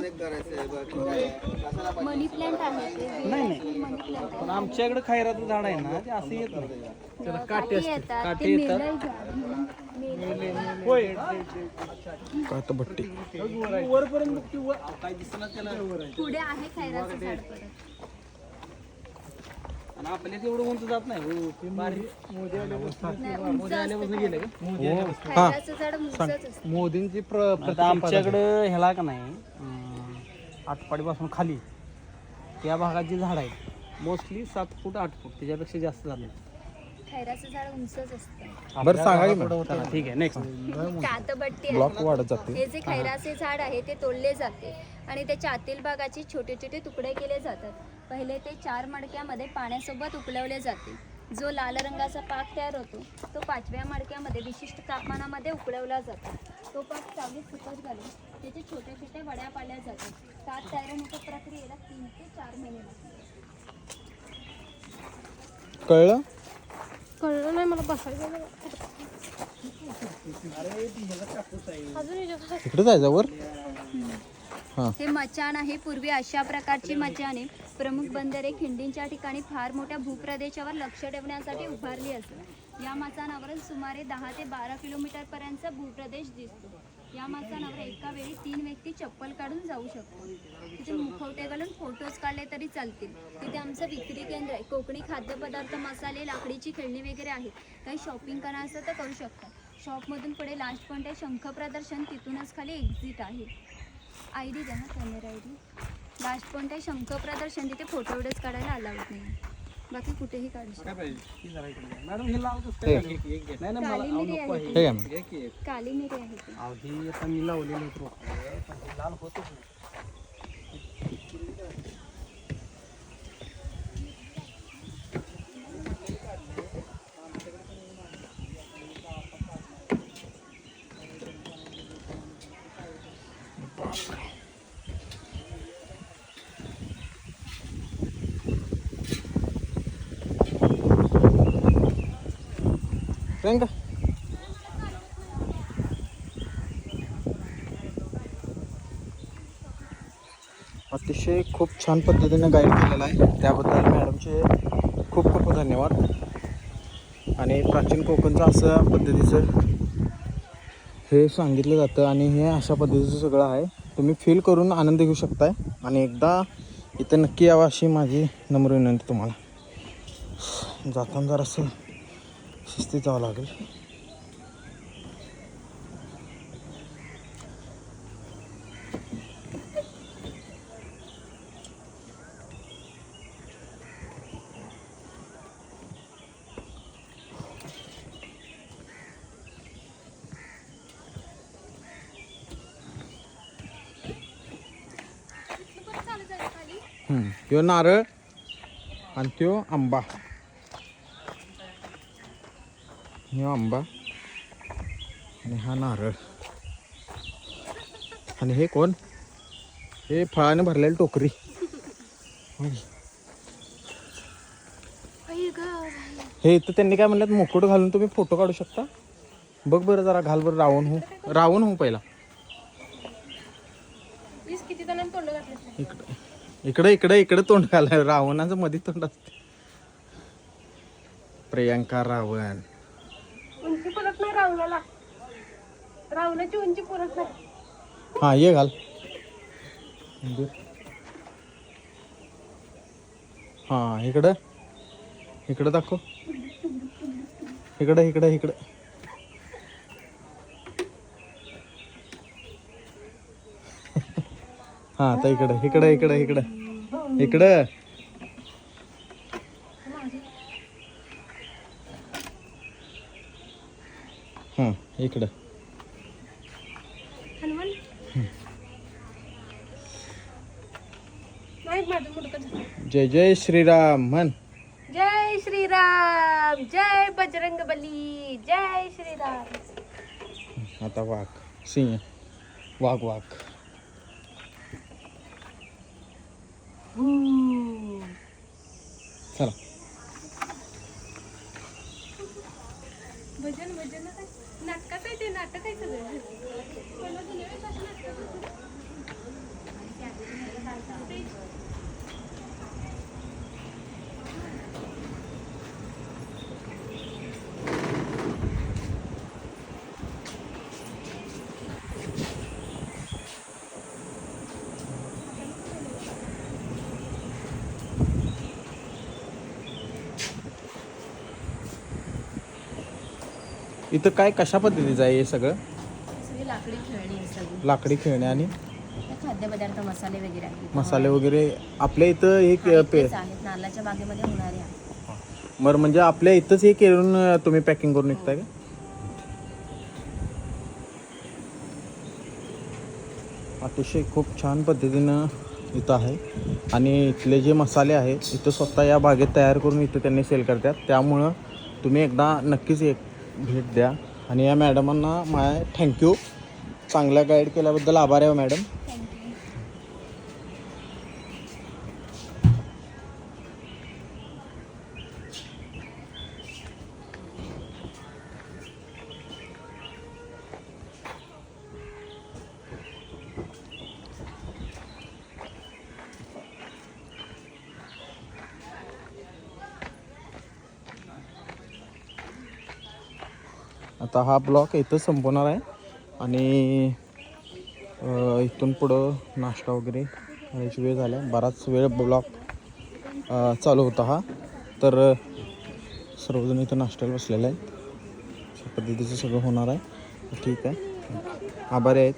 मनी प्लांट आहे ते. नाही नाही, मनी प्लांट पण आमच्याकडे खैराचं झाड आहे ना, ते असं येत नाही. त्याला काटे असते, येतात काटे ते येतात. मेलई झाड म्हणून मेलई. होय काय तर भट्टी. वरपर्यंत ती वर काय दिसणार त्याला. पुढे आहे खैराचं झाड परत. आणि आपल्या तेवढं उंच जात नाही. हो ते बारीक मोदी आल्यापासून गेले का? खैराचं झाड उंचच असतं. मोदींची आता आमच्याकडं ह्याला का नाही आटपाडीपासून खाली त्या भागात जी झाड आहेत मोस्टली 7 फूट 8 फूट त्याच्यापेक्षा जास्त झाले. खैराचं झाड उंचच असतं. बरं सांगा की चला, ठीक आहे नेक्स्ट. कातबट्टी ब्लॉक आहे. वाढत जाते. हे जे खैराचे झाड आहे ते तोडले जाते आणि त्याच्या आतील भागाचे छोटे छोटे तुकडे केले जातात. पहिले ते 4 मडक्यामध्ये पाण्यासोबत उकळवले जाते. जो लाल रंगाचा पाक तयार होतो तो 5व्या मडक्यामध्ये विशिष्ट तापमानामध्ये उकळवला जातो. तो पाक चांगली सुकत घालून त्याचे छोट्या छोट्या वड्या पाडल्या जातात. ताक तयार होण्याच्या प्रक्रियेला 3 ते 4 महिने लागतात. कळलं? कळलं नाही मला बसायचं. इकडे जायचं वर. हे मचाण आहे. पूर्वी अशा प्रकारची मचाणे प्रमुख बंदरे खिंडींच्या ठिकाणी फार मोठ्या भूप्रदेशावर लक्ष ठेवण्यासाठी उभारली असतात. या मचाणावरून सुमारे 10 ते 12 किलोमीटर पर्यंतचा भूप्रदेश दिसतो. या मचाणावर एका वेळी 3 व्यक्ती चप्पल काढून जाऊ शकतात. तिथे मुखवटे घालून फोटोज काढले तरी चालतील. तिथे आमचं विक्री केंद्र आहे. कोकणी खाद्यपदार्थ, मसाले, लाकडीची खेळणी वगैरे आहेत. काही शॉपिंग करायचं तर करू शकता. शॉपमधून पुढे लास्ट पॉईंट आहे शंख प्रदर्शन. तिथूनच खाली एक्झिट आहे. ID द्या ना, कॅमेरा ID. लास्ट पॉईंट आहे शंख प्रदर्शन. तिथे फोटो व्हिडिओज काढायला अलाउड नाही. बाकी कुठेही काढू शकता. मॅडम हे लावतोस काय? नाही ना, मला काली मिरी नको आहे आहे. हे घ्या मग. एक एक. काली मिरी आहे ती. अहो, ही आता मी लावलेलं होतं रोपं, पण हे लाल होतच नाही. प्रियंका अतिशय खूप छान पद्धतीने गाईड केलेला आहे. त्याबद्दल मॅडमचे खूप खूप धन्यवाद. आणि प्राचीन कोकणचं असं पद्धतीचं हे सांगितलं जातं आणि हे अशा पद्धतीचं सगळं आहे. तुम्ही फील करून आनंद घेऊ शकताय आणि एकदा इथं नक्की यावं अशी माझी नम्र विनंती तुम्हाला. जाताना जरासं शिस्तीत जावं लागेल. ह्यो नारळ आणि त्यो आंबा. ह्यो आंबा आणि हा नारळ. आणि हे कोण? हे फळाने भरलेली टोकरी. हे इथं त्यांनी काय म्हणलं, मुकुट घालून तुम्ही फोटो काढू शकता. बघ बरं जरा, घाल बरं. रावण हो पहिला. इकडे इकडे इकडे तोंड घालाय. रावणाचं मध्ये तोंड असते. प्रियंका रावण. उंची पुरत नाही रावणाला. रावणाची उंची पुरत नाही. हा ये घाल. हा इकडं इकडं दाखव. इकडं इकडं इकडं. हा आता इकडं इकडं इकडं इकडं इकडं. हां इकडं. हनुमान नाही माझं मुडकं. जय जय श्रीराम म्हण. जय श्रीराम. जय बजरंग बली. जय श्रीराम. आता वाघ. सिंह. वाघ वाघ. चला. भजन भजन काय नाटकात आहे ते. नाटक आहे सगळं. इथं काय कशा पद्धतीचं आहे हे सगळं? सगळी लाकडी खेळणी आहे सगळी. लाकडी खेळणे आणि खाद्यपदार्थ मसाले वगैरे आहेत. मसाले वगैरे आपल्या इथं एक पे तेच आहेत नारळाच्या बागेमध्ये होणारे आहे. बरं, म्हणजे आपल्या इथंच हे करून तुम्ही पॅकिंग करून निघताय का? अतिशय खूप छान पद्धतीनं इथं आहे आणि इथले जे मसाले आहेत इथं स्वतः या बागेत तयार करून इथं त्यांनी सेल करतात. त्यामुळं तुम्ही एकदा नक्कीच एक भेट द्या. आणि या मॅडमांना माय थँक्यू, चांगला गाईड केल्याबद्दल आभार आहे मॅडम. आता हा ब्लॉक इथं संपवणार आहे आणि इथून पुढं नाश्ता वगैरे करायची वेळ झाला. बराच वेळ ब्लॉक चालू होता हा. तर सर्वजण इथं नाश्त्याला बसलेले आहेत. अशा पद्धतीचं सगळं होणार आहे. ठीक आहे, आभारी आहेत.